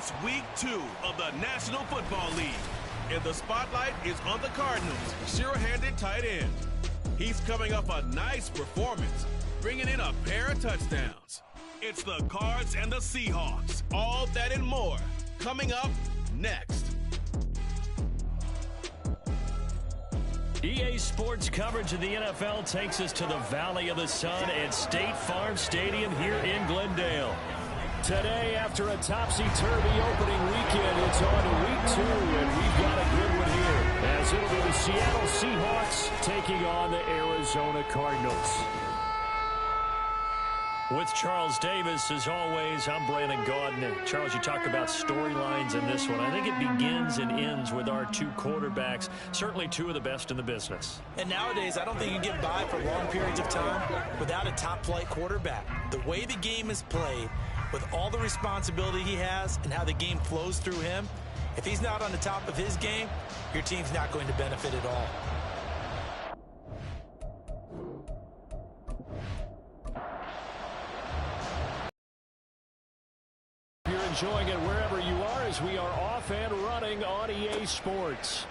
It's week 2 of the National Football League, and the spotlight is on the Cardinals' sure-handed tight end. He's coming off a nice performance, bringing in a pair of touchdowns. It's the Cards and the Seahawks. All that and more coming up next. EA Sports coverage of the NFL takes us to the Valley of the Sun at State Farm Stadium here in Glendale. Today, after a topsy-turvy opening weekend, it's on to week 2, and we've got a good one here, as it'll be the Seattle Seahawks taking on the Arizona Cardinals. With Charles Davis, as always, I'm Brandon Gaudin. Charles, you talk about storylines in this one. I think it begins and ends with our two quarterbacks, certainly two of the best in the business. And nowadays, I don't think you can get by for long periods of time without a top-flight quarterback. The way the game is played, with all the responsibility he has and how the game flows through him, if he's not on the top of his game, your team's not going to benefit at all. Enjoying it wherever you are as we are off and running on EA Sports.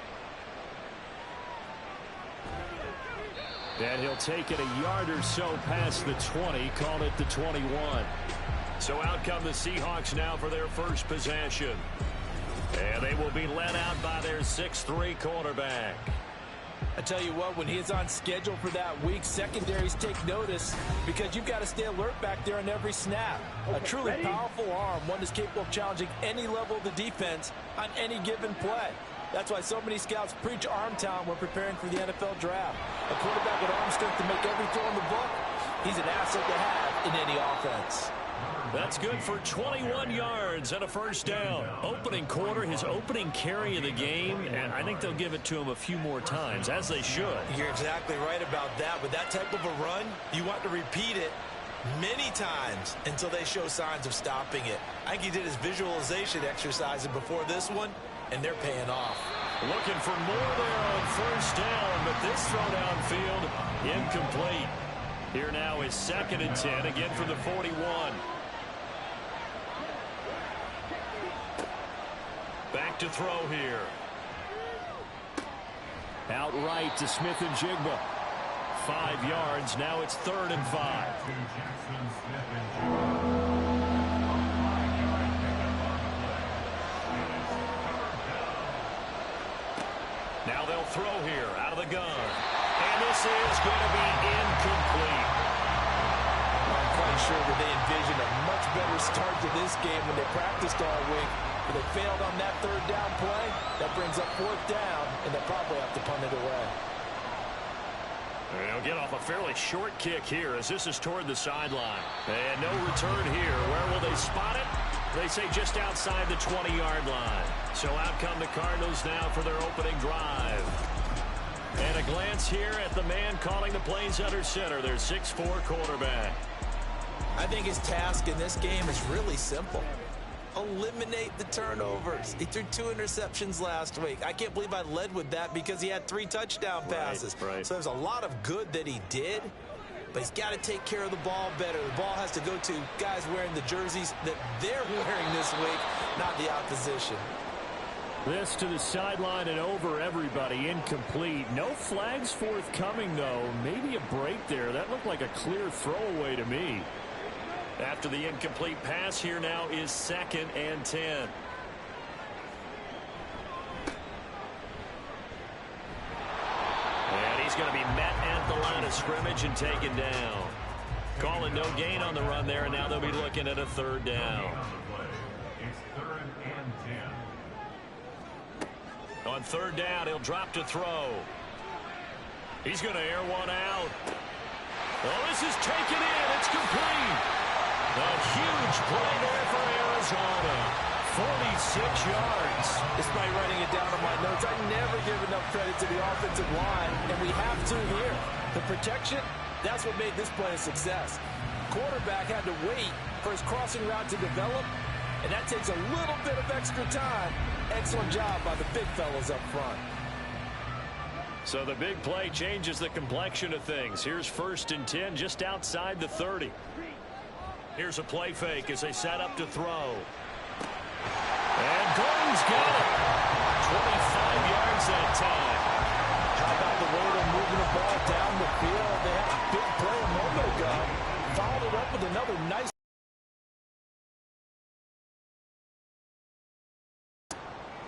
And he'll take it a yard or so past the 20, call it the 21. So out come the Seahawks now for their first possession. And they will be led out by their 6'3" quarterback. I tell you what, when he is on schedule for that week, secondaries take notice because you've got to stay alert back there on every snap. A truly powerful arm, one that's capable of challenging any level of the defense on any given play. That's why so many scouts preach arm talent when preparing for the NFL draft. A quarterback with arm strength to make every throw in the book, he's an asset to have in any offense. That's good for 21 yards and a first down. Opening quarter, his opening carry of the game, and I think they'll give it to him a few more times, as they should. You're exactly right about that. With that type of a run, you want to repeat it many times until they show signs of stopping it. I think he did his visualization exercises before this one, and they're paying off. Looking for more there on first down, but this throw downfield, incomplete. Here now is 2nd and 10, again from the 41. Back to throw here. Outright to Smith-Njigba. 5 yards. Now it's 3rd and 5. Now they'll throw here out of the gun. And this is going to be incomplete. I'm quite sure that they envisioned a much better start to this game when they practiced all week. But they failed on that 3rd down play. That brings up 4th down, and they'll probably have to punt it away. They'll get off a fairly short kick here as this is toward the sideline. And no return here. Where will they spot it? They say just outside the 20-yard line. So out come the Cardinals now for their opening drive. And a glance here at the man calling the plays under center, their 6'4" quarterback. I think his task in this game is really simple. Eliminate the turnovers. He threw 2 interceptions last week. I can't believe I led with that because he had 3 touchdown passes. Right. So there's a lot of good that he did, but he's got to take care of the ball better. The ball has to go to guys wearing the jerseys that they're wearing this week, not the opposition. This to the sideline and over everybody, incomplete. No flags forthcoming, though. Maybe a break there. That looked like a clear throwaway to me. After the incomplete pass, here now is 2nd and 10. And he's going to be met at the line of scrimmage and taken down. Calling no gain on the run there, and now they'll be looking at a 3rd down. It's 3rd and 10. On 3rd down, he'll drop to throw. He's going to air one out. Well, this is taken in. It's complete. A huge play there for Arizona. 46 yards. Despite writing it down on my notes, I never give enough credit to the offensive line, and we have to here. The protection, that's what made this play a success. Quarterback had to wait for his crossing route to develop, and that takes a little bit of extra time. Excellent job by the big fellas up front. So the big play changes the complexion of things. Here's 1st and 10 just outside the 30. Here's a play fake as they set up to throw. And Gordon's got it. 25 yards that time. How about the way they're moving the ball down the field? They had a big play a moment ago. Followed it up with another nice.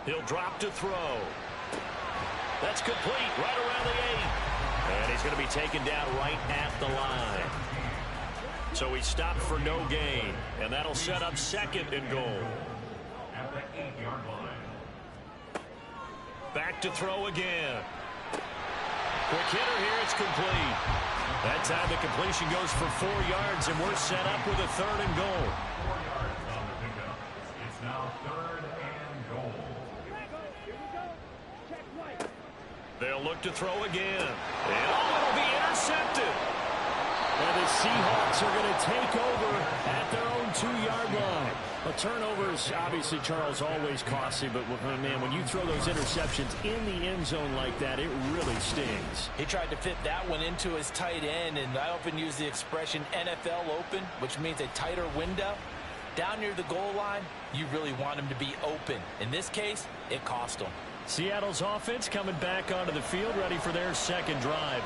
He'll drop to throw. That's complete right around the 8. And he's going to be taken down right at the line. So he stopped for no gain. And that'll set up 2nd and goal. At the 8-yard line. Back to throw again. Quick hitter here. It's complete. That time the completion goes for 4 yards, and we're set up with a 3rd and goal. 4 yards on the pickup. It's now 3rd and goal. They'll look to throw again. And it'll be intercepted. And the Seahawks are going to take over at their own 2-yard line. A turnover is obviously, Charles, always costly, but man, when you throw those interceptions in the end zone like that, it really stings. He tried to fit that one into his tight end, and I often use the expression NFL open, which means a tighter window. Down near the goal line, you really want him to be open. In this case, it cost him. Seattle's offense coming back onto the field, ready for their 2nd drive.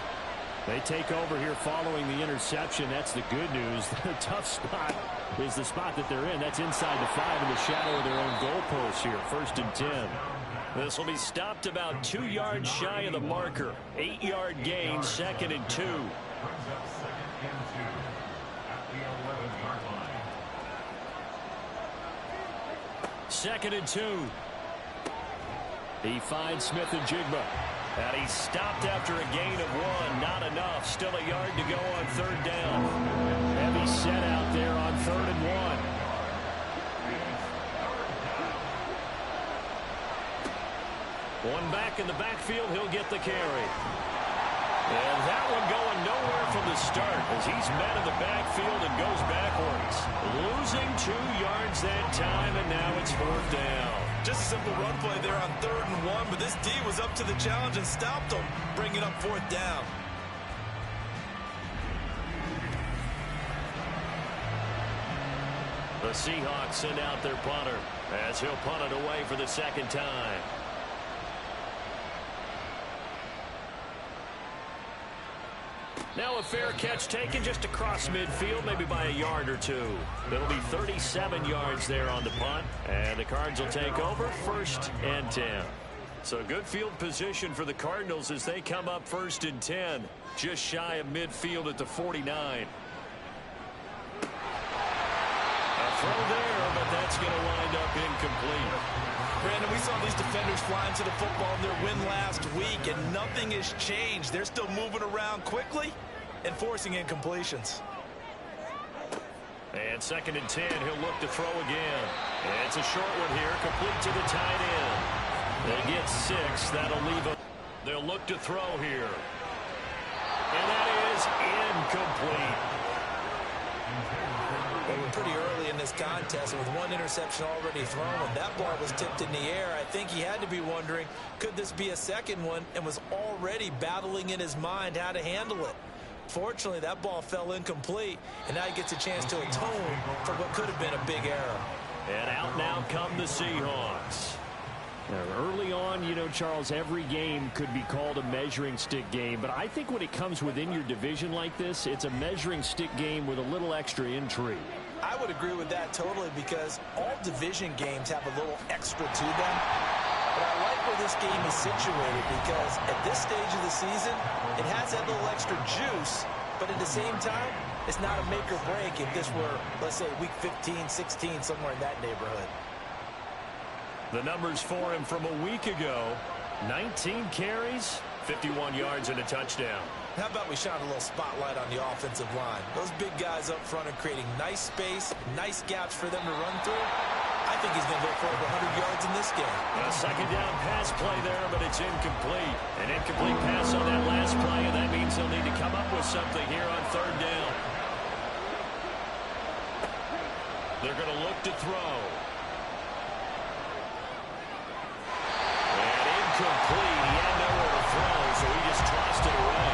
They take over here following the interception. That's the good news. The tough spot is the spot that they're in. That's inside the 5 in the shadow of their own goalpost here. 1st and 10. This will be stopped about 2 yards shy of the marker. 8-yard gain, 2nd and 2. Brings up 2nd and 2 at the 11-yard line. 2nd and 2. He finds Smith and Jigba. And he's stopped after a gain of 1. Not enough. Still a yard to go on 3rd down. Heavy set out there on 3rd and 1. One back in the backfield. He'll get the carry. And that one going nowhere from the start as he's met in the backfield and goes backwards. Losing 2 yards that time, and now it's 4th down. Just a simple run play there on 3rd and 1, but this D was up to the challenge and stopped him, bringing up 4th down. The Seahawks send out their punter as he'll punt it away for the 2nd time. Now a fair catch taken just across midfield, maybe by a yard or 2. It'll be 37 yards there on the punt, and the Cards will take over 1st and 10. So good field position for the Cardinals as they come up 1st and 10, just shy of midfield at the 49. A throw there, but that's going to wind up incomplete. Brandon, we saw these defenders flying to the football in their win last week, and nothing has changed. They're still moving around quickly and forcing incompletions. And 2nd and 10, he'll look to throw again. And it's a short one here, complete to the tight end. They get 6. That'll leave them. They'll look to throw here. And that is incomplete. They were pretty early in this contest, and with 1 interception already thrown, when that ball was tipped in the air, I think he had to be wondering, could this be a 2nd one, and was already battling in his mind how to handle it. Fortunately, that ball fell incomplete, and now he gets a chance to atone for what could have been a big error. And out now come the Seahawks. Now, early on, you know, Charles, every game could be called a measuring stick game, but I think when it comes within your division like this, it's a measuring stick game with a little extra intrigue. I would agree with that totally, because all division games have a little extra to them. But I like where this game is situated, because at this stage of the season, it has that little extra juice, but at the same time, it's not a make or break if this were, let's say, week 15, 16, somewhere in that neighborhood. The numbers for him from a week ago, 19 carries, 51 yards and a touchdown. How about we shine a little spotlight on the offensive line? Those big guys up front are creating nice space, nice gaps for them to run through. I think he's going to go for over 100 yards in this game. A 2nd down pass play there, but it's incomplete. An incomplete pass on that last play, and that means they'll need to come up with something here on 3rd down. They're going to look to throw. Incomplete. He had nowhere to throw, so he just tossed it away.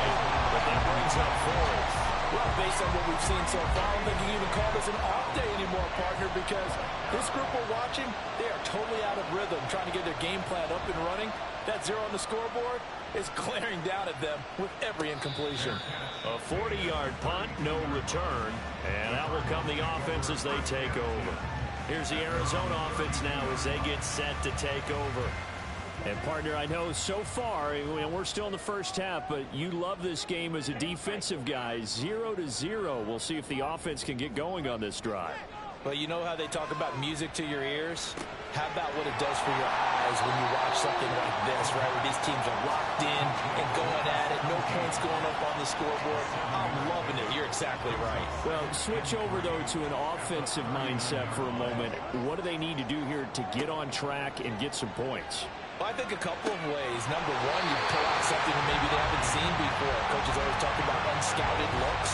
But that brings up 4th. Well, based on what we've seen so far, I don't think you can even call this an off day anymore, partner, because this group we're watching, they are totally out of rhythm, trying to get their game plan up and running. That 0 on the scoreboard is glaring down at them with every incompletion. A 40-yard punt, no return, and that will come the offense as they take over. Here's the Arizona offense now as they get set to take over. And, partner, I know so far, we're still in the first half, but you love this game as a defensive guy. 0-0. We'll see if the offense can get going on this drive. But you know how they talk about music to your ears? How about what it does for your eyes when you watch something like this, right, where these teams are locked in and going at it, no points going up on the scoreboard? I'm loving it. You're exactly right. Well, switch over, though, to an offensive mindset for a moment. What do they need to do here to get on track and get some points? Well, I think a couple of ways. Number one, you pull out something that maybe they haven't seen before. Coaches always talk about unscouted looks.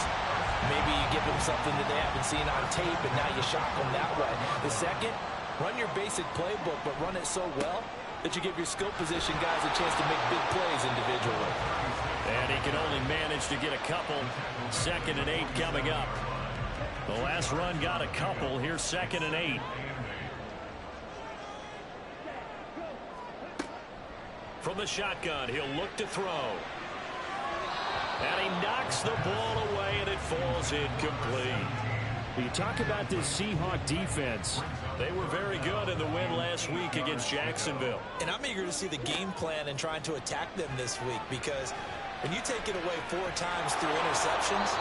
Maybe you give them something that they haven't seen on tape, and now you shock them that way. The second, run your basic playbook, but run it so well that you give your skill position guys a chance to make big plays individually. And he can only manage to get a couple. 2nd and 8 coming up. The last run got a couple. Here's 2nd and 8. From the shotgun, he'll look to throw. And he knocks the ball away, and it falls incomplete. You talk about this Seahawks defense. They were very good in the win last week against Jacksonville. And I'm eager to see the game plan and trying to attack them this week, because when you take it away 4 times through interceptions,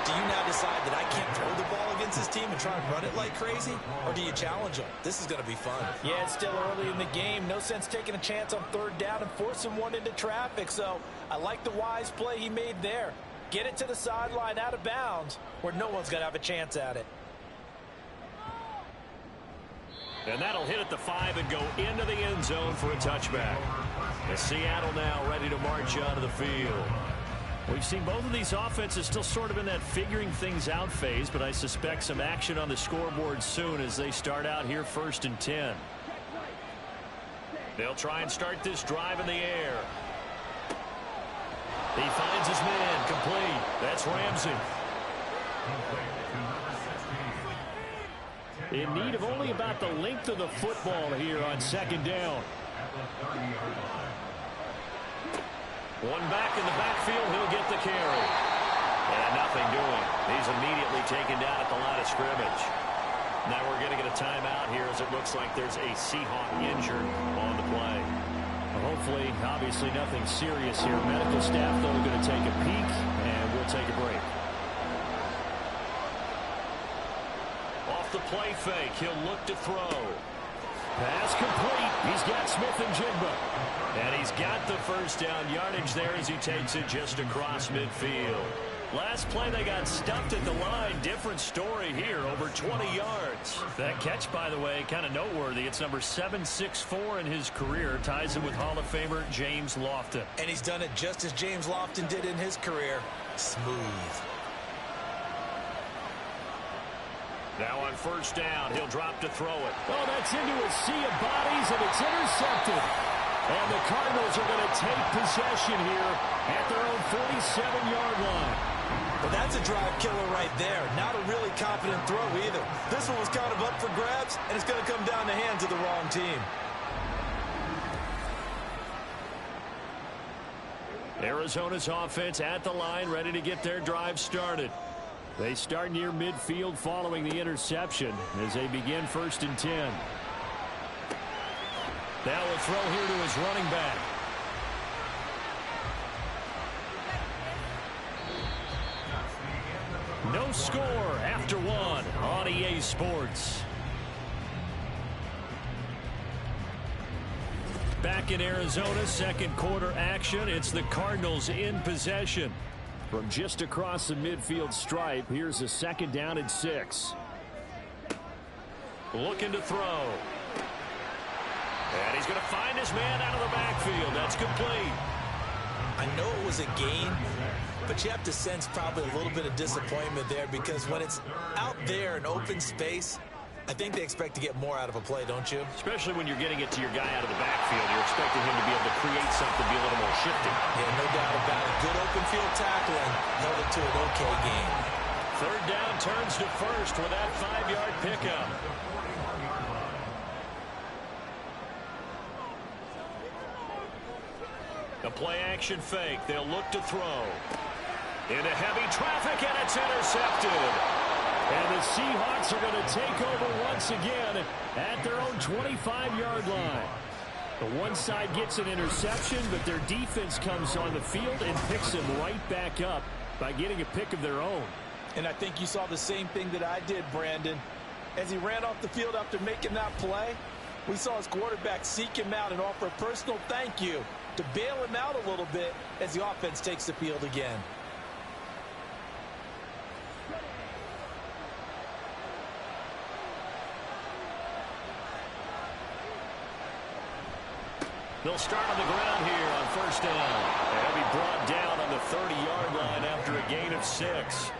do you now decide that I can't throw the ball against this team and try and run it like crazy? Or do you challenge them? This is going to be fun. Yeah, it's still early in the game. No sense taking a chance on 3rd down and forcing one into traffic. So I like the wise play he made there. Get it to the sideline out of bounds where no one's going to have a chance at it. And that'll hit at the 5 and go into the end zone for a touchback. And Seattle now ready to march onto the field. We've seen both of these offenses still sort of in that figuring things out phase, but I suspect some action on the scoreboard soon as they start out here 1st and 10. They'll try and start this drive in the air. He finds his man, complete. That's Ramsey. In need of only about the length of the football here on 2nd down. One back in the backfield, he'll get the carry. And nothing doing. He's immediately taken down at the line of scrimmage. Now we're going to get a timeout here as it looks like there's a Seahawk injured on the play. Hopefully, obviously nothing serious here. Medical staff, though, going to take a peek, and we'll take a break. Off the play fake, he'll look to throw. Pass complete. He's got Smith and Jigba. And he's got the first down yardage there as he takes it just across midfield. Last play, they got stuffed at the line. Different story here, over 20 yards. That catch, by the way, kind of noteworthy. It's number 764 in his career. Ties him with Hall of Famer James Lofton. And he's done it just as James Lofton did in his career. Smooth. Now on 1st down, he'll drop to throw it. Oh, that's into a sea of bodies, and it's intercepted. And the Cardinals are going to take possession here at their own 47-yard line. But that's a drive killer right there. Not a really confident throw either. This one was kind of up for grabs, and it's going to come down the hands of the wrong team. Arizona's offense at the line, ready to get their drive started. They start near midfield following the interception as they begin 1st and 10. Now a throw here to his running back. No score after 1 on EA Sports. Back in Arizona, 2nd quarter action. It's the Cardinals in possession. From just across the midfield stripe, here's a 2nd down and 6. Looking to throw. And he's going to find his man out of the backfield. That's complete. I know it was a gain, but you have to sense probably a little bit of disappointment there, because when it's out there in open space, I think they expect to get more out of a play, don't you? Especially when you're getting it to your guy out of the backfield. You're expecting him to be able to create something, be a little more shifty. Yeah, no doubt about it. Good open field tackling held it to an okay game. Third down turns to first with that 5-yard pickup. A play-action fake. They'll look to throw. Into heavy traffic, and it's intercepted. And the Seahawks are going to take over once again at their own 25-yard line. The one side gets an interception, but their defense comes on the field and picks them right back up by getting a pick of their own. And I think you saw the same thing that I did, Brandon. As he ran off the field after making that play, we saw his quarterback seek him out and offer a personal thank you to bail him out a little bit as the offense takes the field again. They'll start on the ground here on first down. They'll be brought down on the 30-yard line after a gain of 6.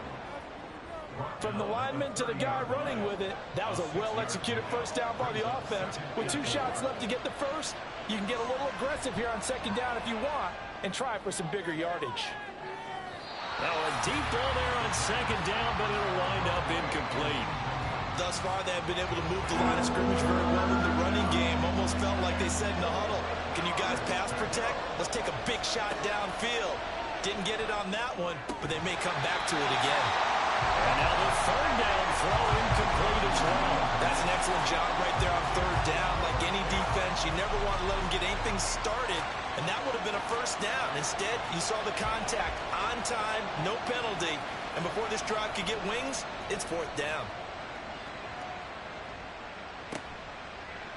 From the lineman to the guy running with it, that was a well-executed first down by the offense. With 2 shots left to get the first, you can get a little aggressive here on second down if you want and try for some bigger yardage. Now a deep ball there on second down, but it'll wind up incomplete. Thus far, they have been able to move the line of scrimmage very well in the running game. Almost felt like they said in the huddle, can you guys pass protect? Let's take a big shot downfield. Didn't get it on that one, but they may come back to it again. And now the third down throw incomplete as well. That's an excellent job right there on third down. Like any defense, you never want to let them get anything started, and that would have been a first down. Instead, you saw the contact on time, no penalty, and before this drive could get wings, it's fourth down.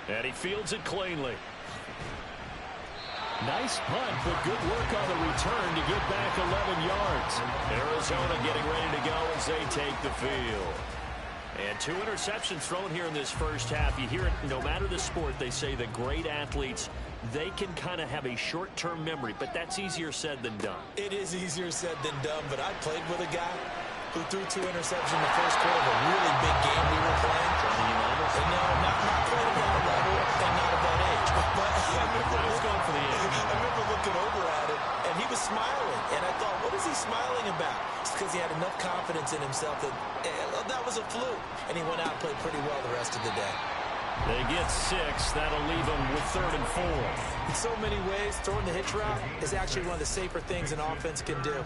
And he fields it cleanly. Nice punt, but good work on the return to get back 11 yards. Arizona getting ready to go as they take the field. And 2 interceptions thrown here in this first half. You hear it, no matter the sport, they say that great athletes, they can kind of have a short-term memory, but that's easier said than done. It is easier said than done, but I played with a guy who threw 2 interceptions in the first quarter of a really big game we were playing. And no, not playing at that level and not at that age. But I remember looking over at it, and he was smiling. And I thought, what is he smiling about? It's because he had enough confidence in himself that that was a fluke. And he went out and played pretty well the rest of the day. They get 6. That'll leave them with 3rd and 4. In so many ways, throwing the hitch route is actually one of the safer things an offense can do.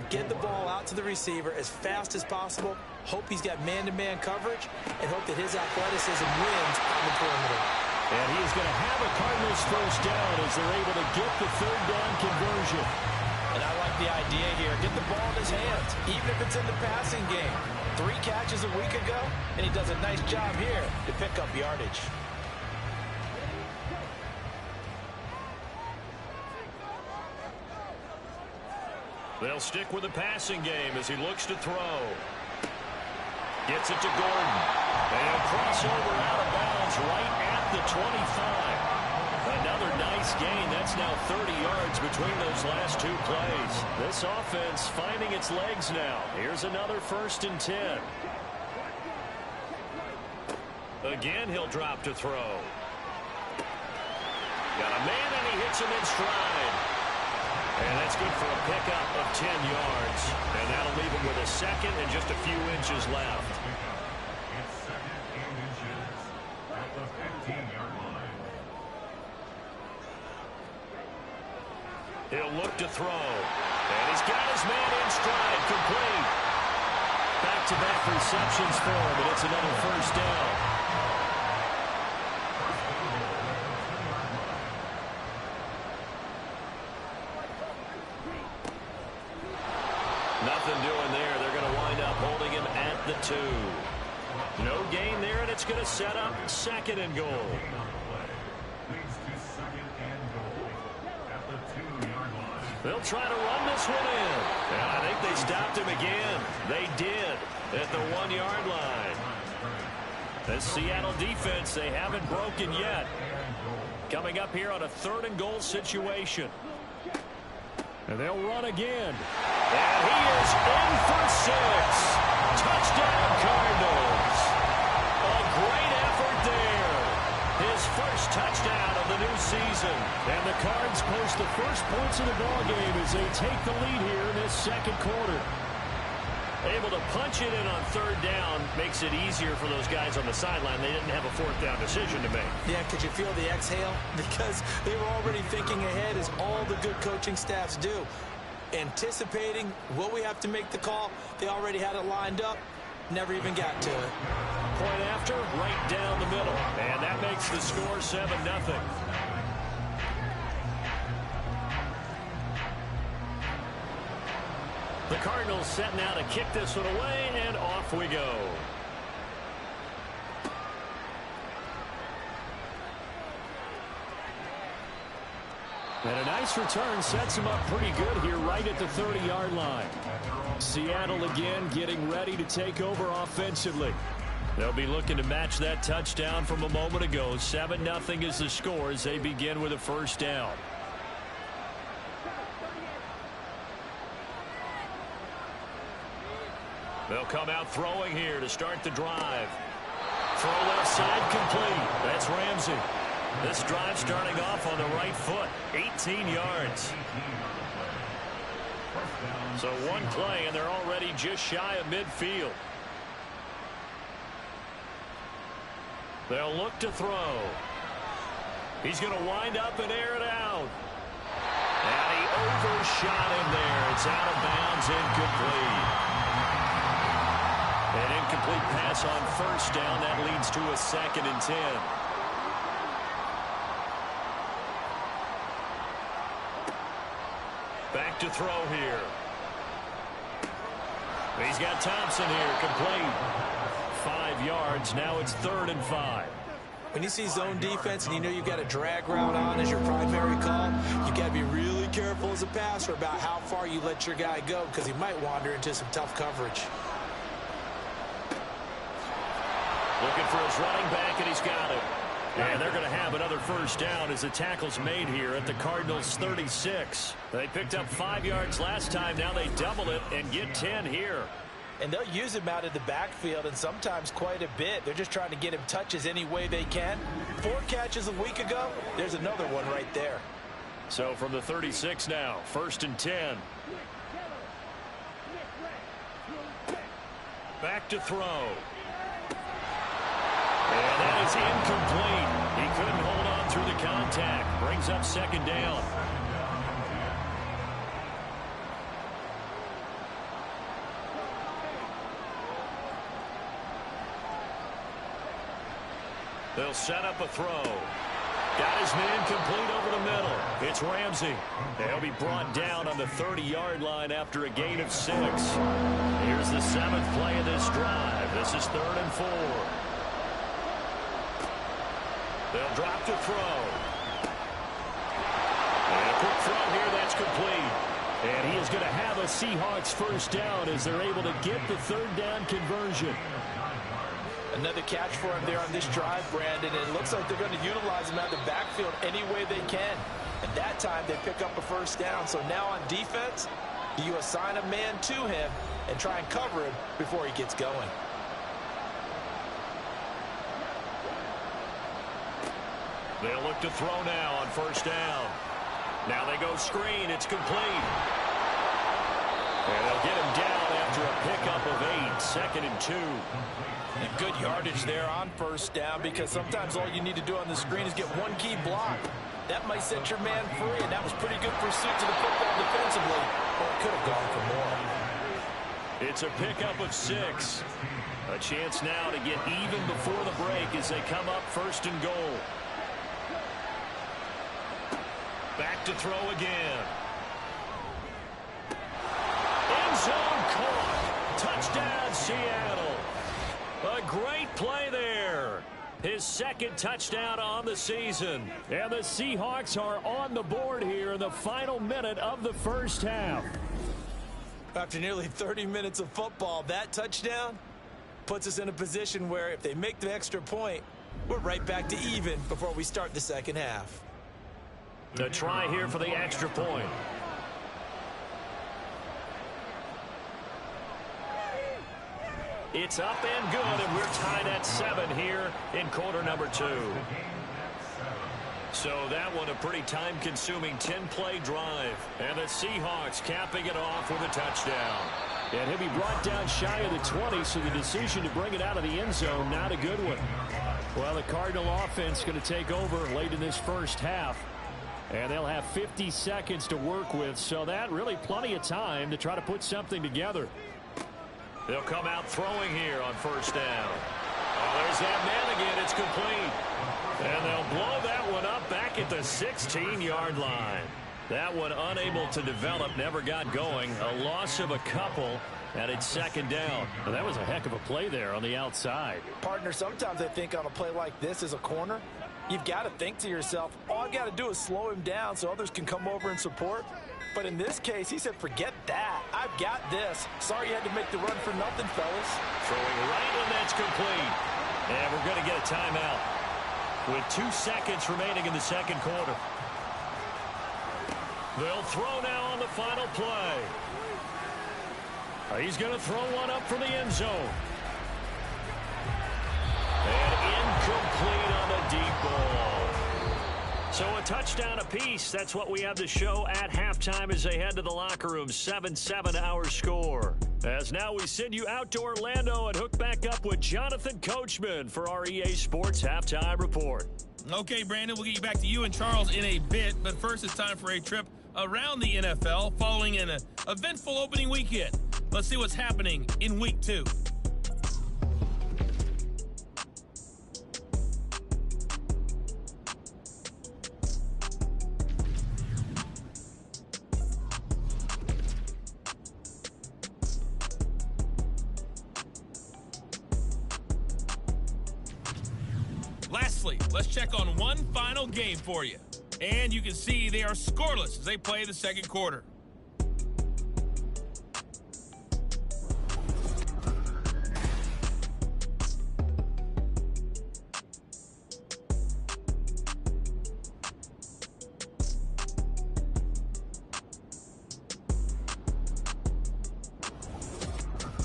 Get the ball out to the receiver as fast as possible, hope he's got man-to-man coverage, and hope that his athleticism wins on the perimeter. And he is going to have a Cardinals first down as they're able to get the third down conversion. And I like the idea here. Get the ball in his hands, even if it's in the passing game. 3 catches a week ago, and he does a nice job here to pick up yardage. They'll stick with the passing game as he looks to throw. Gets it to Gordon. And a crossover out of bounds right at the 25. Another nice gain. That's now 30 yards between those last 2 plays. This offense finding its legs now. Here's another 1st and 10. Again, he'll drop to throw. Got a man, and he hits him in stride. And that's good for a pickup of 10 yards. And that'll leave him with a 2nd and just a few inches left. It's 2nd and inches at the 15-yard line. He'll look to throw. And he's got his man in stride, complete. Back-to-back receptions for him, and it's another first down. Nothing doing there. They're going to wind up holding him at the 2. No gain there, and it's going to set up 2nd and goal. Leads to 2nd and goal at the 2-yard line. They'll try to run this one in. And I think they stopped him again. They did at the 1-yard line. The Seattle defense, they haven't broken yet. Coming up here on a 3rd and goal situation. And they'll run again. And he is in for 6. Touchdown, Cardinals. A great season. And the Cards post the first points of the ballgame as they take the lead here in this second quarter. Able to punch it in on third down makes it easier for those guys on the sideline. They didn't have a fourth down decision to make. Yeah, could you feel the exhale? Because they were already thinking ahead, as all the good coaching staffs do. Anticipating, will we have to make the call? They already had it lined up. Never even got to it. Point after, right down the middle. And that makes the score 7-0. The Cardinals set now to kick this one away, and off we go. And a nice return sets him up pretty good here right at the 30-yard line. Seattle again getting ready to take over offensively. They'll be looking to match that touchdown from a moment ago. 7-0 is the score as they begin with a first down. They'll come out throwing here to start the drive. Throw left side complete. That's Ramsey. This drive starting off on the right foot. 18 yards. So one play, and they're already just shy of midfield. They'll look to throw. He's going to wind up and air it out. And he overshot him there. It's out of bounds, incomplete. An incomplete pass on first down. That leads to a 2nd and 10. Back to throw here. He's got Thompson here, complete. 5 yards. Now it's 3rd and 5. When you see zone defense and you know you've got a drag route on as your primary call, you got to be really careful as a passer about how far you let your guy go, because he might wander into some tough coverage. Looking for his running back, and he's got it. And they're going to have another first down as the tackle's made here at the Cardinals' 36. They picked up 5 yards last time. Now they double it and get 10 here. And they'll use him out of the backfield, and sometimes quite a bit. They're just trying to get him touches any way they can. 4 catches a week ago. There's another one right there. So from the 36 now, 1st and 10. Back to throw. And that is incomplete. He couldn't hold on through the contact. Brings up 2nd down. They'll set up a throw. Got his man complete over the middle. It's Ramsey. They'll be brought down on the 30-yard line after a gain of 6. Here's the 7th play of this drive. This is 3rd and 4. They'll drop to throw. And a quick throw here, that's complete. And he is going to have a Seahawks first down as they're able to get the 3rd down conversion. Another catch for him there on this drive, Brandon. And it looks like they're going to utilize him out of the backfield any way they can. And that time they pick up a first down. So now on defense, you assign a man to him and try and cover him before he gets going. They'll look to throw now on first down. Now they go screen. It's complete. And they'll get him down after a pickup of 8. 2nd and 2. And good yardage there on first down, because sometimes all you need to do on the screen is get one key block. That might set your man free, and that was pretty good pursuit to the football defensively. Or it could have gone for more. It's a pickup of 6. A chance now to get even before the break as they come up 1st and goal. Back to throw again. End zone caught. Touchdown, Seattle. A great play there. His 2nd touchdown on the season. And the Seahawks are on the board here in the final minute of the first half. After nearly 30 minutes of football, that touchdown puts us in a position where if they make the extra point, we're right back to even before we start the second half. The try here for the extra point. It's up and good, and we're tied at 7 here in quarter number 2. So that one a pretty time-consuming 10-play drive. And the Seahawks capping it off with a touchdown. And he'll be brought down shy of the 20, so the decision to bring it out of the end zone, not a good one. Well, the Cardinal offense going to take over late in this first half. And they'll have 50 seconds to work with, so that really plenty of time to try to put something together. They'll come out throwing here on first down. Oh, there's that man again. It's complete. And they'll blow that one up back at the 16-yard line. That one unable to develop, never got going. A loss of a couple, and it's second down. Well, that was a heck of a play there on the outside. Partner, sometimes I think on a play like this as a corner, you've got to think to yourself, all I've got to do is slow him down so others can come over and support. But in this case, he said, forget that. I've got this. Sorry you had to make the run for nothing, fellas. Throwing right, and that's complete. And we're going to get a timeout with 2 seconds remaining in the second quarter. They'll throw now on the final play. He's going to throw one up from the end zone. And incomplete on the deep ball. So a touchdown apiece. That's what we have to show at halftime as they head to the locker room. 7-7 our score. As now we send you out to Orlando and hook back up with Jonathan Coachman for our EA Sports Halftime Report. Okay, Brandon, we'll get you back to you and Charles in a bit, but first it's time for a trip around the NFL following an eventful opening weekend. Let's see what's happening in Week 2. Lastly, let's check on one final game for you. And you can see they are scoreless as they play the second quarter.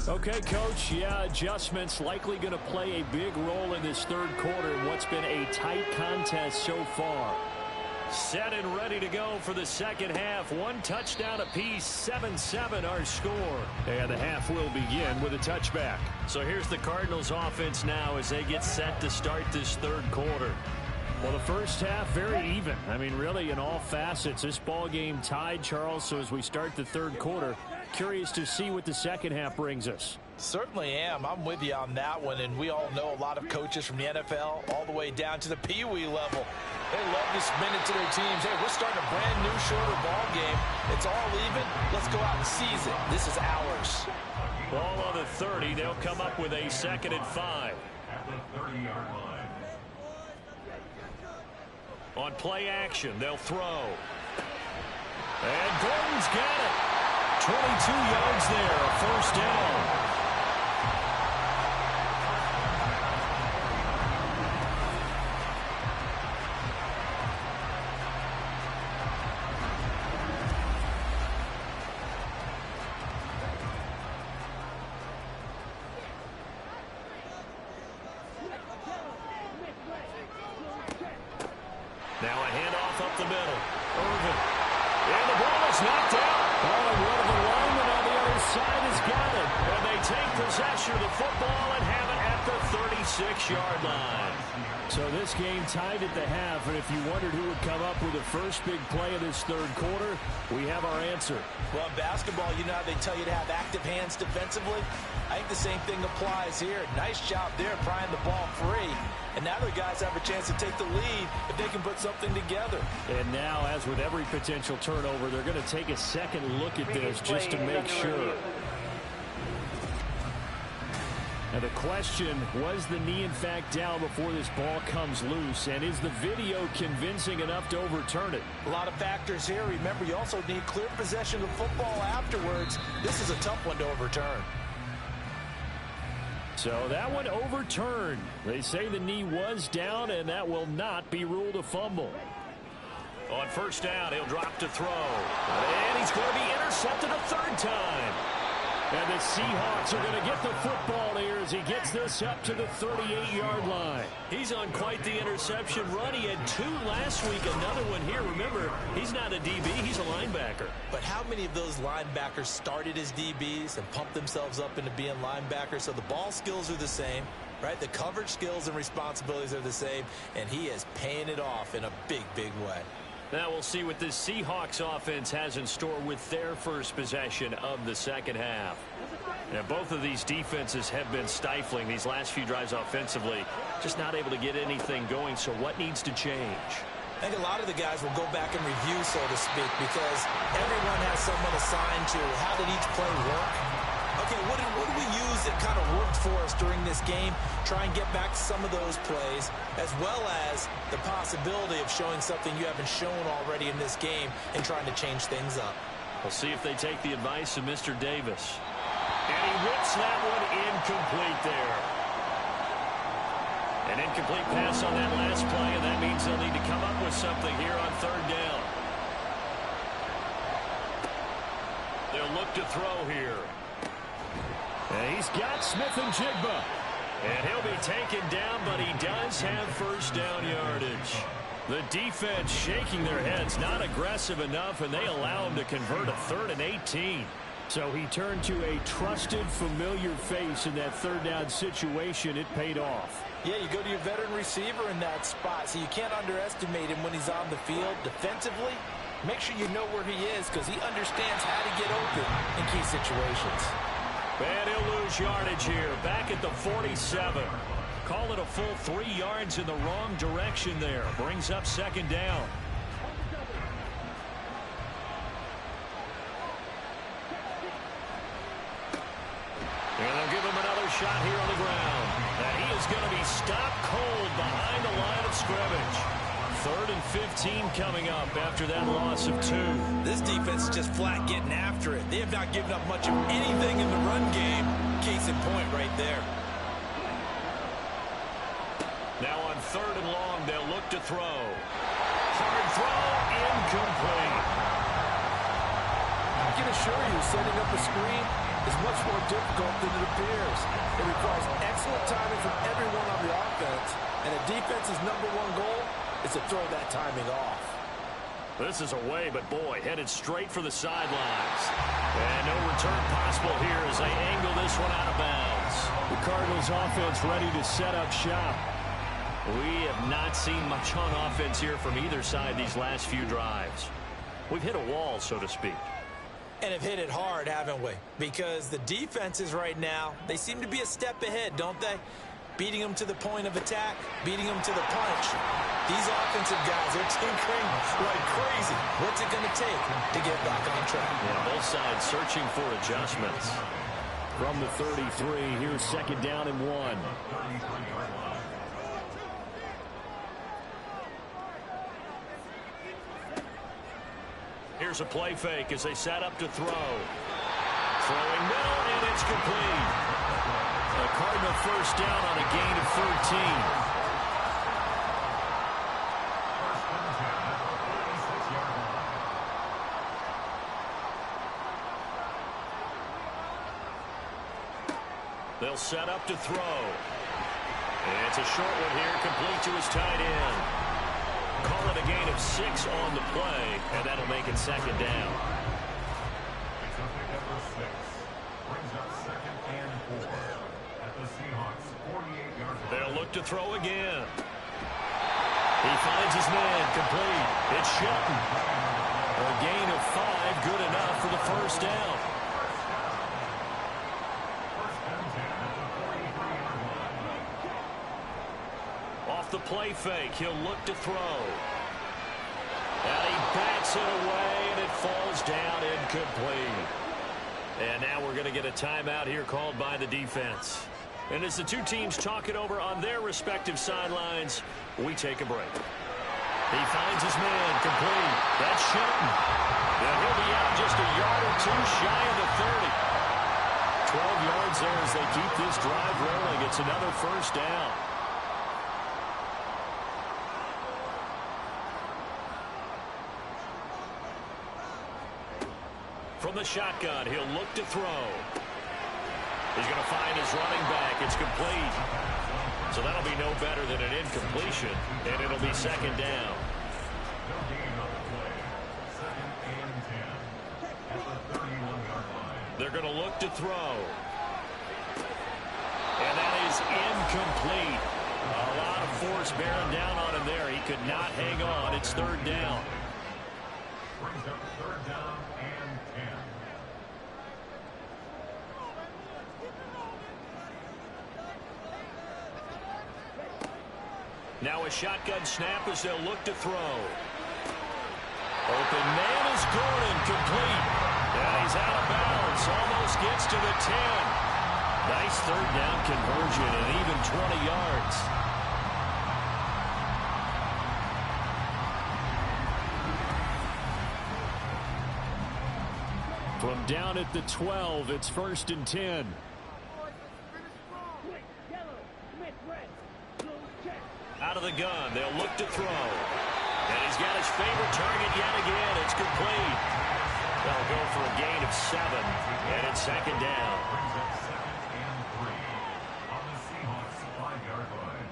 Okay, Coach, yeah, adjustments likely going to play a big role in this third quarter in what's been a tight contest so far. Set and ready to go for the second half. One touchdown apiece, 7-7 our score. And the half will begin with a touchback. So here's the Cardinals offense now as they get set to start this third quarter. Well, the first half, very even. I mean, really, in all facets, this ball game tied, Charles. So as we start the third quarter, curious to see what the second half brings us. Certainly am. I'm with you on that one, and we all know a lot of coaches from the NFL all the way down to the Pee-wee level. They love to spin it to their teams. Hey, we're starting a brand new shorter ball game. It's all even. Let's go out and seize it. This is ours. Ball on the 30. They'll come up with a 2nd and 5. At the 30-yard line. On play action, they'll throw. And Gordon's got it. 22 yards there, a first down. Now a handoff up the middle. Irvin. And the ball is knocked out. Oh, and one of the linemen on the other side has got it. And they take possession of the football and have it at the 36-yard line. So this game tied at the half, and if you wondered who would come up with the first big play of this third quarter, we have our answer. Well, in basketball, you know how they tell you to have active hands defensively? I think the same thing applies here. Nice job there prying the ball free. And now the guys have a chance to take the lead if they can put something together. And now, as with every potential turnover, they're going to take a second look at this just to make sure. Now the question, was the knee in fact down before this ball comes loose? And is the video convincing enough to overturn it? A lot of factors here. Remember, you also need clear possession of football afterwards. This is a tough one to overturn. So that one overturned. They say the knee was down, and that will not be ruled a fumble. On first down, he'll drop to throw. And he's going to be intercepted a third time. And the Seahawks are going to get the football here as he gets this up to the 38-yard line. He's on quite the interception run. He had 2 last week, another one here. Remember, he's not a DB, he's a linebacker. But how many of those linebackers started as DBs and pumped themselves up into being linebackers? So the ball skills are the same, right? The coverage skills and responsibilities are the same, and he is paying it off in a big, big way. Now we'll see what this Seahawks offense has in store with their first possession of the second half. Now both of these defenses have been stifling these last few drives offensively. Just not able to get anything going, so what needs to change? I think a lot of the guys will go back and review, so to speak, because everyone has someone assigned to how did each play work. Okay, what did we use that kind of worked for us during this game? Try and get back to some of those plays, as well as the possibility of showing something you haven't shown already in this game and trying to change things up. We'll see if they take the advice of Mr. Davis. And he rips that one incomplete there. An incomplete pass on that last play, and that means they'll need to come up with something here on 3rd down. They'll look to throw here. And he's got Smith and Jigba. And he'll be taken down, but he does have first down yardage. The defense shaking their heads, not aggressive enough, and they allow him to convert a 3rd and 18. So he turned to a trusted, familiar face in that 3rd down situation. It paid off. Yeah, you go to your veteran receiver in that spot, so you can't underestimate him when he's on the field defensively. Make sure you know where he is because he understands how to get open in key situations. And he'll lose yardage here, back at the 47. Call it a full 3 yards in the wrong direction there. Brings up 2nd down. And they'll give him another shot here on the ground. And he is going to be stopped cold behind the line of scrimmage. 3rd and 15 coming up after that loss of 2. This defense is just flat getting after it. They have not given up much of anything in the run game. Case in point right there. Now on 3rd and long, they'll look to throw. Hard throw, incomplete. I can assure you, setting up a screen is much more difficult than it appears. It requires excellent timing from everyone on the offense, and a defense's #1 goal is to throw that timing off. This is away, but boy, headed straight for the sidelines. And no return possible here as they angle this one out of bounds. The Cardinals offense ready to set up shop. We have not seen much on offense here from either side these last few drives. We've hit a wall, so to speak. And have hit it hard, haven't we? Because the defenses right now, they seem to be a step ahead, don't they? Beating them to the point of attack, beating them to the punch. These offensive guys are tinkering like crazy. What's it going to take to get back on track? Yeah, both sides searching for adjustments. From the 33, here's 2nd down and 1. Here's a play fake as they set up to throw. Throwing middle, and it's complete. A Cardinal first down on a gain of 13. They'll set up to throw. And it's a short one here, complete to his tight end. Call it a gain of 6 on the play, and that'll make it 2nd down. It's up to number 6. Brings up 2nd and 4 at the Seahawks 48-yard line. They'll look to throw again. He finds his man, complete. It's Shelton. A gain of 5, good enough for the first down. Off the play fake, he'll look to throw. And he bats it away, and it falls down incomplete. And now we're going to get a timeout here called by the defense. And as the two teams talk it over on their respective sidelines, we take a break. He finds his man, complete. That's Shelton. And he'll be out just a yard or 2 shy of the 30. 12 yards there as they keep this drive rolling. It's another first down. From the shotgun, he'll look to throw. He's going to find his running back. It's complete. So that'll be no better than an incompletion, and it'll be second down. No gain on the play. Second and 10 at the 31-yard line. They're going to look to throw. And that is incomplete. A lot of force bearing down on him there. He could not hang on. It's third down. Brings up third down and 10. Now a shotgun snap as they'll look to throw. Open man is Gordon, complete. And he's out of bounds. Almost gets to the 10. Nice third down conversion and even 20 yards. From down at the 12, it's first and 10. Out of the gun, they'll look to throw. And he's got his favorite target yet again. It's complete. They'll go for a gain of 7, and it's second down. Brings up second and 3 on the Seahawks 5-yard line.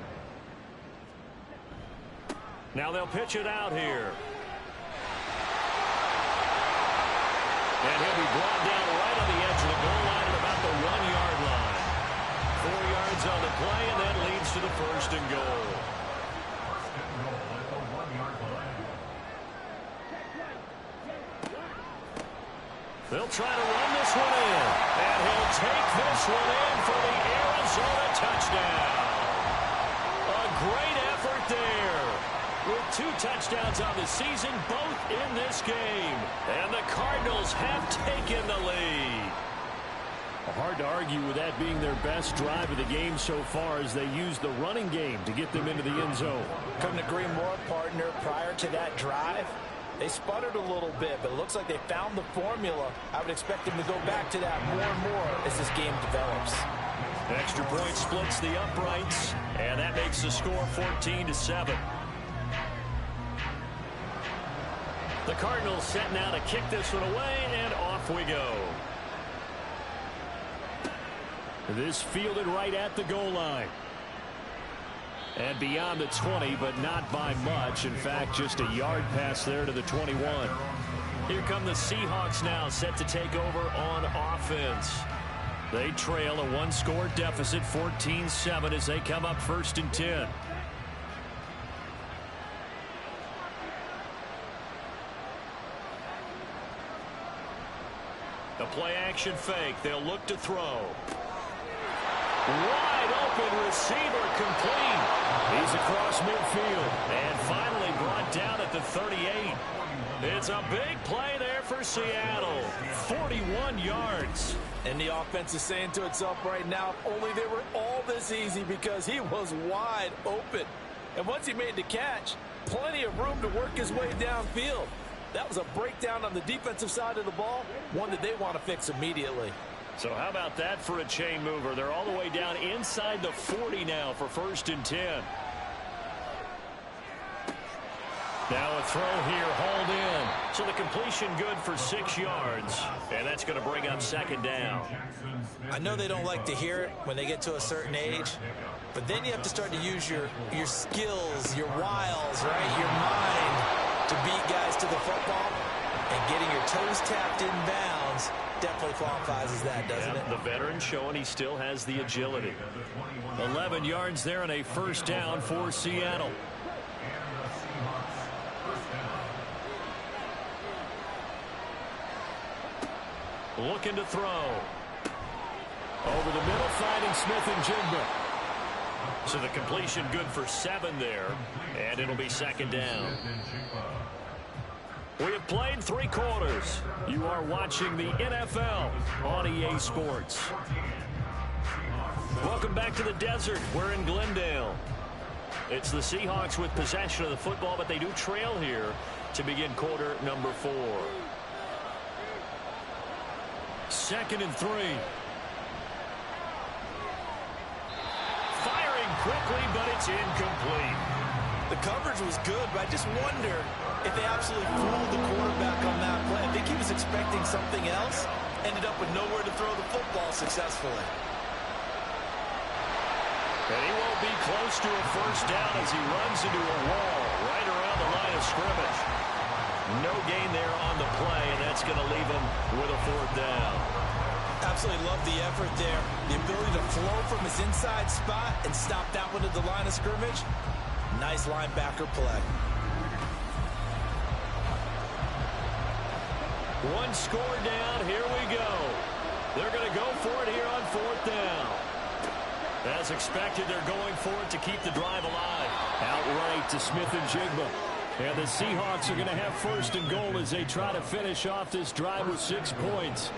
Now they'll pitch it out here. And he'll be brought down right on the edge of the goal line at about the 1-yard line. 4 yards on the play, and that leads to the first and goal. First and goal at the 1-yard line. They'll try to run this one in. And he'll take this one in for the Arizona touchdown. A great effort there. With 2 touchdowns on the season, both in this game. And the Cardinals have taken the lead. Hard to argue with that being their best drive of the game so far as they use the running game to get them into the end zone. Couldn't agree more, partner. Prior to that drive, they sputtered a little bit, but it looks like they found the formula. I would expect them to go back to that more and more as this game develops. Extra point splits the uprights, and that makes the score 14-7. The Cardinals set now to kick this one away, and off we go. This fielded right at the goal line. And beyond the 20, but not by much. In fact, just a yard pass there to the 21. Here come the Seahawks now, set to take over on offense. They trail a 1-score deficit, 14-7, as they come up first and 10. A play-action fake. They'll look to throw. Wide open receiver, complete. He's across midfield and finally brought down at the 38. It's a big play there for Seattle. 41 yards. And the offense is saying to itself right now, if only they were all this easy, because he was wide open. And once he made the catch, plenty of room to work his way downfield. That was a breakdown on the defensive side of the ball, one that they want to fix immediately. So how about that for a chain mover? They're all the way down inside the 40 now for first and 10. Now a throw here, hauled in. So the completion good for 6 yards. And that's going to bring up second down. I know they don't like to hear it when they get to a certain age, but then you have to start to use your skills, your wiles, right? Your mind to beat guys to the football. And getting your toes tapped in bounds definitely qualifies as that, doesn't it? The veteran showing he still has the agility. 11 yards there and a first down for Seattle. Looking to throw. Over the middle, finding Smith and Jigba. So the completion good for 7 there, and it'll be second down. We have played 3 quarters. You are watching the NFL on EA Sports. Welcome back to the desert. We're in Glendale. It's the Seahawks with possession of the football, but they do trail here to begin quarter number 4. Second and 3. Firing quickly, but it's incomplete. The coverage was good, but I just wonder if they absolutely fooled the quarterback on that play. I think he was expecting something else, ended up with nowhere to throw the football successfully. And he won't be close to a first down as he runs into a wall right around the line of scrimmage. No gain there on the play, and that's going to leave him with a fourth down. Absolutely love the effort there. The ability to flow from his inside spot and stop that one at the line of scrimmage. Nice linebacker play. One score down. Here we go. They're going to go for it here on fourth down. As expected, they're going for it to keep the drive alive. Outright to Smith and Jigba. And the Seahawks are going to have first and goal as they try to finish off this drive with 6 points.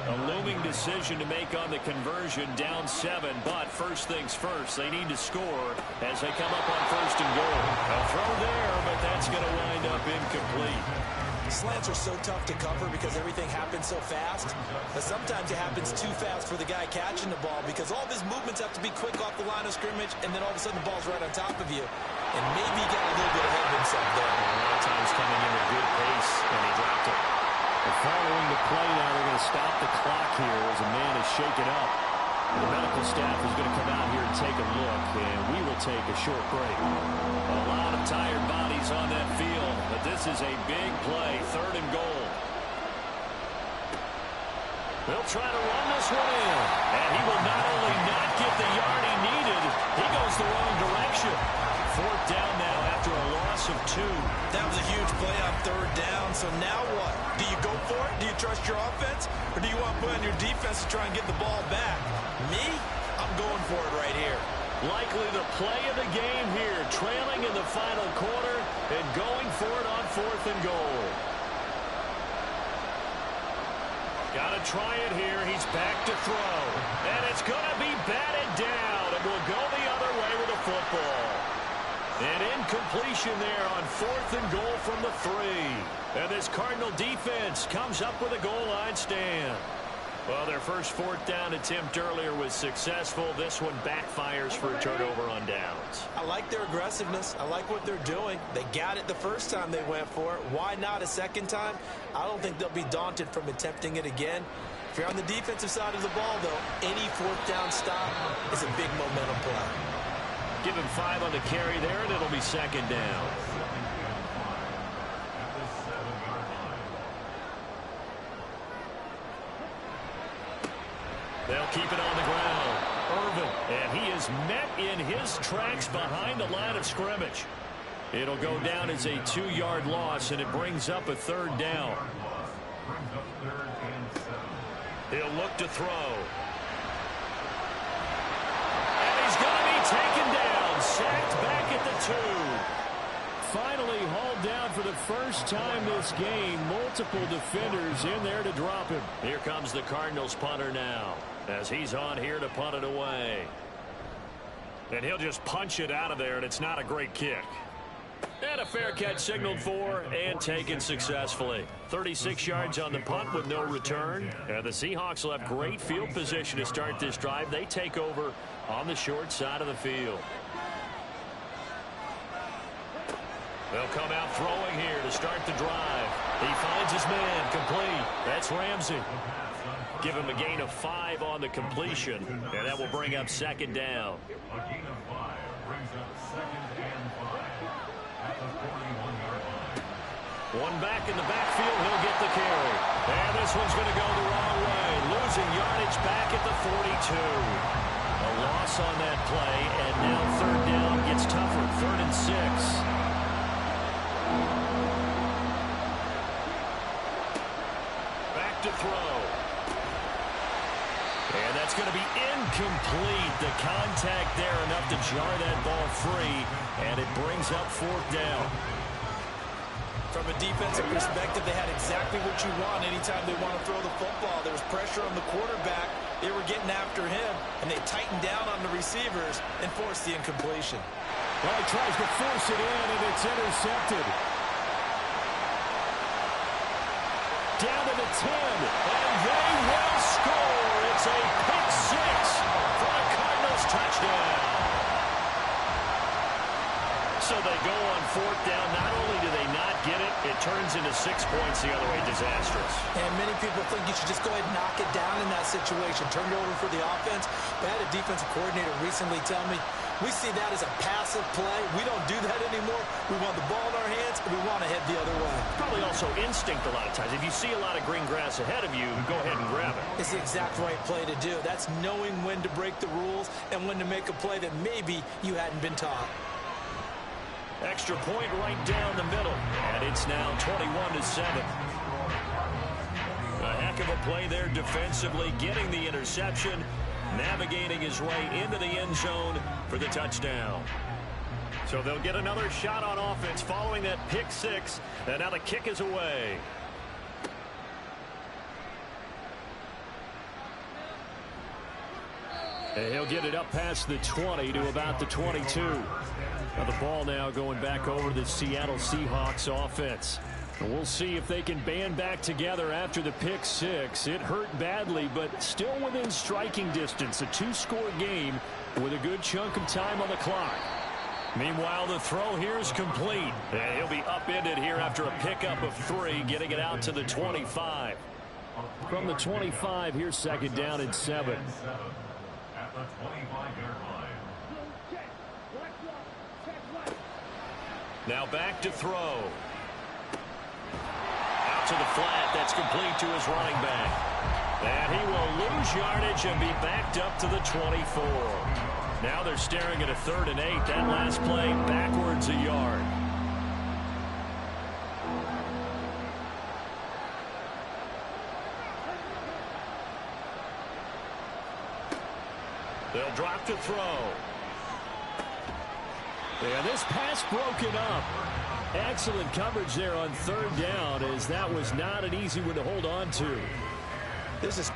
A looming decision to make on the conversion, down 7. But first things first, they need to score as they come up on first and goal. A throw there, but that's going to wind up incomplete. Slants are so tough to cover because everything happens so fast. But sometimes it happens too fast for the guy catching the ball because all of his movements have to be quick off the line of scrimmage, and then all of a sudden the ball's right on top of you. And maybe he got a little bit ahead of himself there. A lot of times coming in at good pace, and he dropped it. And following the play now, they're going to stop the clock here as a man is shaken up. The medical staff is going to come out here and take a look, and we will take a short break. A lot of tired bodies on that field, but this is a big play, third and goal. They'll try to run this one in, and he will not only not get the yard he needed, he goes the wrong direction. Fourth down now after a loss of 2. That was a huge play on third down, so now what? Do you go for it? Do you trust your offense? Or do you want to put on your defense to try and get the ball back? Me? I'm going for it right here. Likely the play of the game here, trailing in the final quarter and going for it on fourth and goal. Got to try it here. He's back to throw. And it's going to be batted down, and will go the other way with the football. An incompletion there on fourth and goal from the 3. And this Cardinal defense comes up with a goal line stand. Well, their first fourth down attempt earlier was successful. This one backfires for a turnover on downs. I like their aggressiveness. I like what they're doing. They got it the first time they went for it. Why not a second time? I don't think they'll be daunted from attempting it again. If you're on the defensive side of the ball, though, any fourth down stop is a big momentum play. Give him 5 on the carry there, and it'll be second down. They'll keep it on the ground. Irvin, and he is met in his tracks behind the line of scrimmage. It'll go down as a 2-yard loss, and it brings up a third down. He'll look to throw. And he's going to be taken down, sacked back at the 2. Finally hauled down for the first time this game. Multiple defenders in there to drop him. Here comes the Cardinals punter now, as he's on here to punt it away. And he'll just punch it out of there, and it's not a great kick. And a fair catch signaled for and taken successfully. 36 yards on the punt with no return. And the Seahawks will have great field position to start this drive. They take over on the short side of the field. They'll come out throwing here to start the drive. He finds his man, complete. That's Ramsey. Give him a gain of 5 on the completion, and that will bring up second down. A gain of 5 brings up second and 5 at the 41-yard line. One back in the backfield, he'll get the carry. And this one's going to go the wrong way. Losing yardage back at the 42. A loss on that play, and now third down gets tougher. 3rd and 6. Back to throw. And that's going to be incomplete. The contact there enough to jar that ball free, and it brings up fourth down. From a defensive perspective, they had exactly what you want anytime they want to throw the football. There was pressure on the quarterback. They were getting after him, and they tightened down on the receivers and forced the incompletion. Well, he tries to force it in, and it's intercepted. Down to the 10, and they will score. It's a pick 6 for the Cardinals touchdown. So they go on fourth down. Not only do they not get it, it turns into 6 points the other way. Disastrous. And many people think you should just go ahead and knock it down in that situation. Turn it over for the offense. But I had a defensive coordinator recently tell me, We see that as a passive play. We don't do that anymore. We want the ball in our hands, and we want to head the other way. Probably also instinct a lot of times. If you see a lot of green grass ahead of you, go ahead and grab it. It's the exact right play to do. That's knowing when to break the rules and when to make a play that maybe you hadn't been taught. Extra point right down the middle. And it's now 21-7. A heck of a play there defensively, getting the interception, navigating his way into the end zone for the touchdown. So they'll get another shot on offense following that pick six. And now the kick is away. And he'll get it up past the 20 to about the 22. Now the ball now going back over the Seattle Seahawks offense. And we'll see if they can band back together after the pick six. It hurt badly, but still within striking distance. A two-score game with a good chunk of time on the clock. Meanwhile, the throw here is complete. And he'll be upended here after a pickup of 3, getting it out to the 25. From the 25, here's second down and 7. At the 25-yard line. Now back to throw. Out to the flat. That's complete to his running back. And he will lose yardage and be backed up to the 24. Now they're staring at a 3rd and 8. That last play backwards a yard. They'll drop to throw. And this pass broken up. Excellent coverage there on 3rd down, as that was not an easy one to hold on to. This is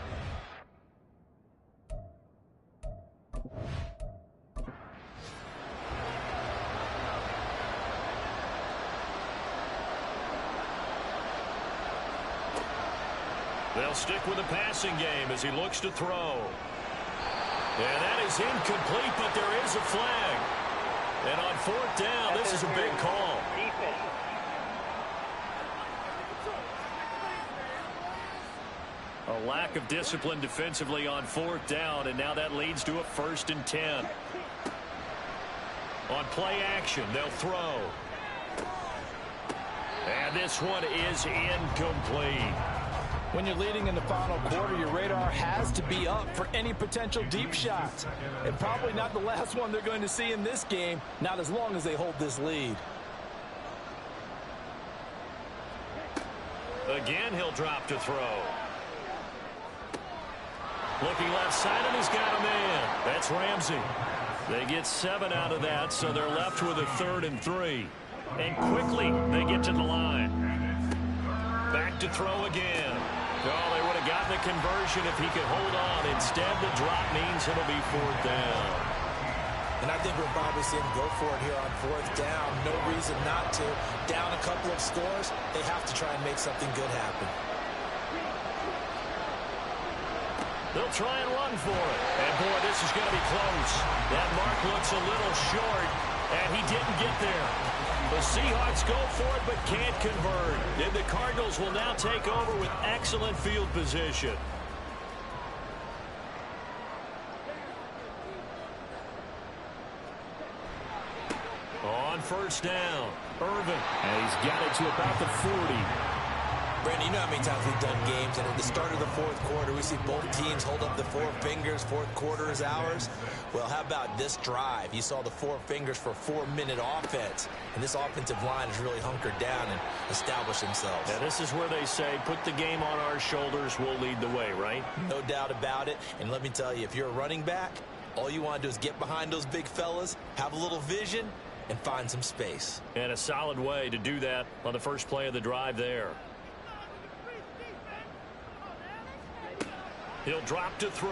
They'll stick with the passing game as he looks to throw. And that is incomplete, but there is a flag. And on 4th down, this is a big call. A lack of discipline defensively on 4th down, and now that leads to a 1st and 10. On play action, they'll throw. And this one is incomplete. when you're leading in the final quarter, your radar has to be up for any potential deep shots. And probably not the last one they're going to see in this game, not as long as they hold this lead. Again, he'll drop to throw. Looking left side, and he's got a man. That's Ramsey. They get 7 out of that, so they're left with a 3rd and 3. And quickly, they get to the line. Back to throw again. Oh, they would have gotten the conversion if he could hold on. Instead, the drop means it'll be 4th down. And I think we're probably seeing him go for it here on 4th down. No reason not to. Down a couple of scores, they have to try and make something good happen. They'll try and run for it. And, boy, this is going to be close. That mark looks a little short, and he didn't get there. The Seahawks go for it but can't convert. And the Cardinals will now take over with excellent field position. On 1st down, Irvin. And he's got it to about the 40. Brandon, you know how many times we've done games, and at the start of the 4th quarter, we see both teams hold up the 4 fingers. 4th quarter is ours. Well, how about this drive? You saw the 4 fingers for 4-minute offense, and this offensive line has really hunkered down and established themselves. Yeah, this is where they say, put the game on our shoulders, we'll lead the way, right? No doubt about it. And let me tell you, if you're a running back, all you want to do is get behind those big fellas, have a little vision, and find some space. And a solid way to do that on the first play of the drive there. He'll drop to throw.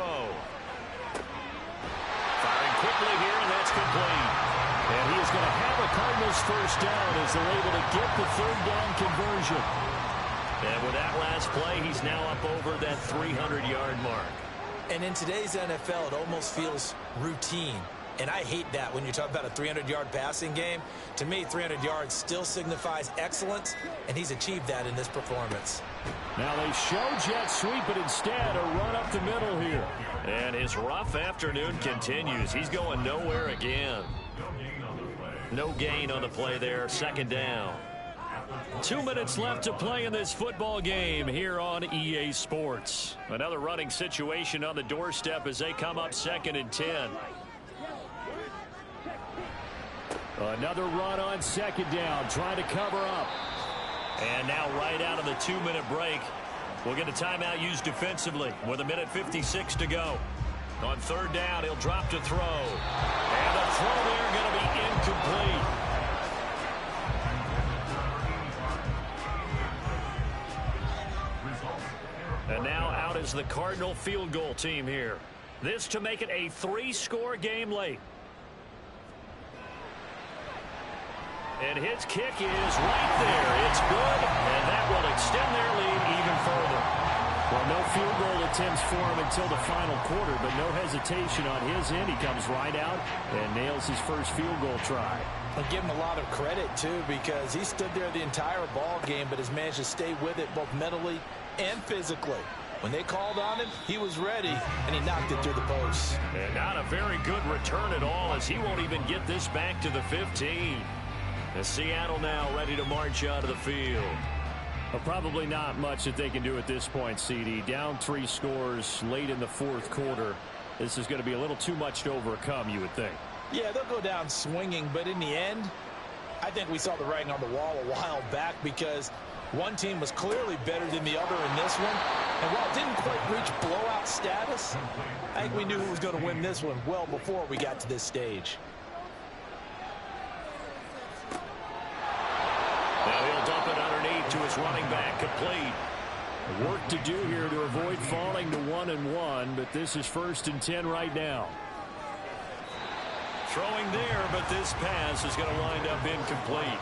Firing quickly here, and that's complete. And he is going to have a Cardinals 1st down as they're able to get the 3rd down conversion. And with that last play, he's now up over that 300-yard mark. And in today's NFL, it almost feels routine. And I hate that when you talk about a 300-yard passing game. To me, 300 yards still signifies excellence, and he's achieved that in this performance. Now they show jet sweep, but instead a run up the middle here. And his rough afternoon continues. He's going nowhere again. No gain on the play there. Second down. 2 minutes left to play in this football game here on EA Sports. Another running situation on the doorstep as they come up 2nd and 10. Another run on 2nd down, trying to cover up. And now right out of the 2-minute break, we'll get a timeout used defensively with 1:56 to go. On 3rd down, he'll drop to throw. And the throw there going to be incomplete. And now out is the Cardinal field goal team here. This to make it a 3-score game late. And his kick is right there. It's good, and that will extend their lead even further. Well, no field goal attempts for him until the final quarter, but no hesitation on his end. He comes right out and nails his first field goal try. I give him a lot of credit, too, because he stood there the entire ball game, but has managed to stay with it both mentally and physically. When they called on him, he was ready, and he knocked it through the post. And not a very good return at all, as he won't even get this back to the 15. And Seattle now ready to march out of the field. Well, probably not much that they can do at this point, CD. Down 3 scores late in the 4th quarter. This is going to be a little too much to overcome, you would think. Yeah, they'll go down swinging, but in the end, I think we saw the writing on the wall a while back because one team was clearly better than the other in this one. And while it didn't quite reach blowout status, I think we knew who was going to win this one well before we got to this stage. Now he'll dump it underneath to his running back, complete. Work to do here to avoid falling to 1-1, but this is 1st and 10 right now. Throwing there, but this pass is going to wind up incomplete.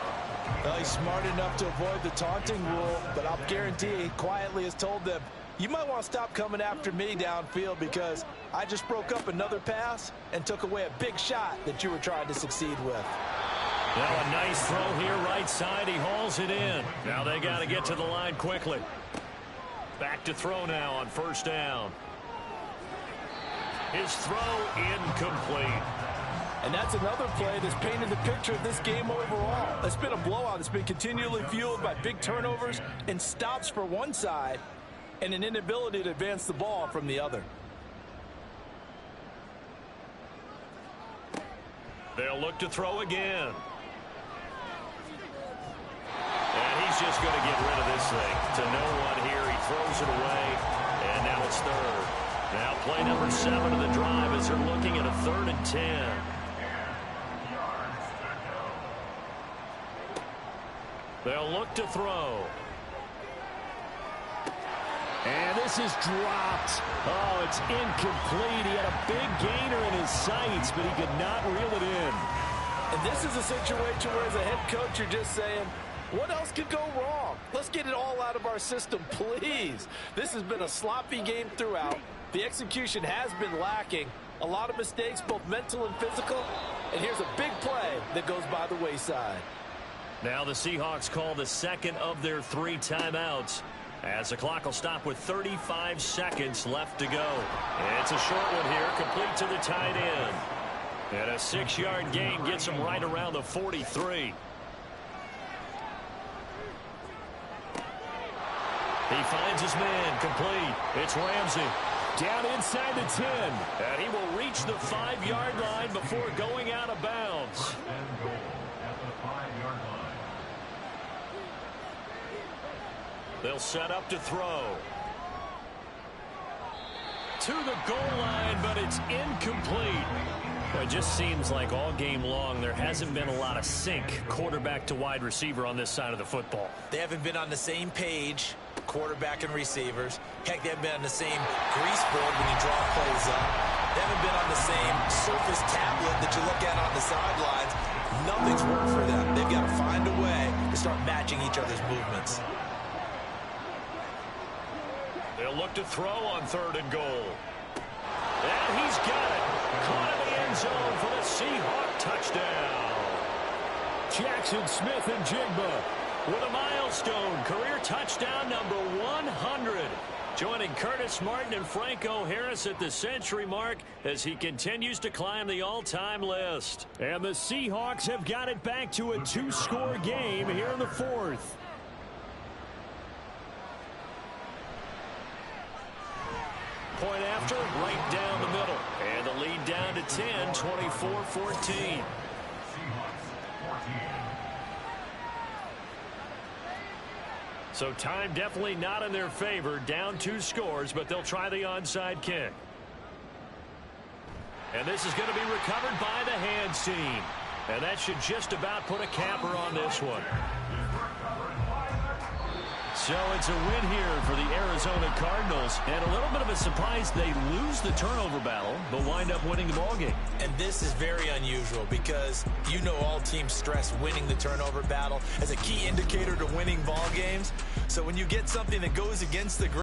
Well, he's smart enough to avoid the taunting rule, but I'll guarantee he quietly has told them, you might want to stop coming after me downfield because I just broke up another pass and took away a big shot that you were trying to succeed with. Now a nice throw here right side. He hauls it in. Now they got to get to the line quickly. Back to throw now on 1st down. His throw incomplete. And that's another play that's painted the picture of this game overall. It's been a blowout. It's been continually fueled by big turnovers and stops for one side and an inability to advance the ball from the other. They'll look to throw again. And he's just going to get rid of this thing. To no one here. He throws it away. And now it's 3rd. Now play number 7 of the drive as they're looking at a 3rd and 10. They'll look to throw. And this is dropped. Oh, it's incomplete. He had a big gainer in his sights, but he could not reel it in. And this is a situation where as a head coach you're just saying, what else could go wrong? Let's get it all out of our system, please. This has been a sloppy game throughout. The execution has been lacking. A lot of mistakes, both mental and physical. And here's a big play that goes by the wayside. Now the Seahawks call the 2nd of their 3 timeouts as the clock will stop with 35 seconds left to go. It's a short one here, complete to the tight end. And a 6-yard gain gets him right around the 43. He finds his man, complete. It's Ramsey. Down inside the 10. And he will reach the 5-yard line before going out of bounds. They'll set up to throw. To the goal line, but it's incomplete. Well, it just seems like all game long there hasn't been a lot of sync quarterback to wide receiver on this side of the football. They haven't been on the same page, quarterback and receivers. Heck, they haven't been on the same grease board when you draw plays up. They haven't been on the same Surface tablet that you look at on the sidelines. Nothing's worked for them. They've got to find a way to start matching each other's movements. They'll look to throw on 3rd and goal. And he's got it. Caught in the end zone for the Seahawks touchdown. Jackson Smith and Jigba. with a milestone career touchdown number 100. Joining Curtis Martin and Franco Harris at the century mark as he continues to climb the all-time list. And the Seahawks have got it back to a 2-score game here in the fourth. Point after, right down the middle. And the lead down to 10, 24-14. So time definitely not in their favor. Down 2 scores, but they'll try the onside kick. And this is going to be recovered by the hands team. And that should just about put a capper on this one. So it's a win here for the Arizona Cardinals. And a little bit of a surprise, they lose the turnover battle, but wind up winning the ballgame. And this is very unusual because you know all teams stress winning the turnover battle as a key indicator to winning ball games. So when you get something that goes against the grain,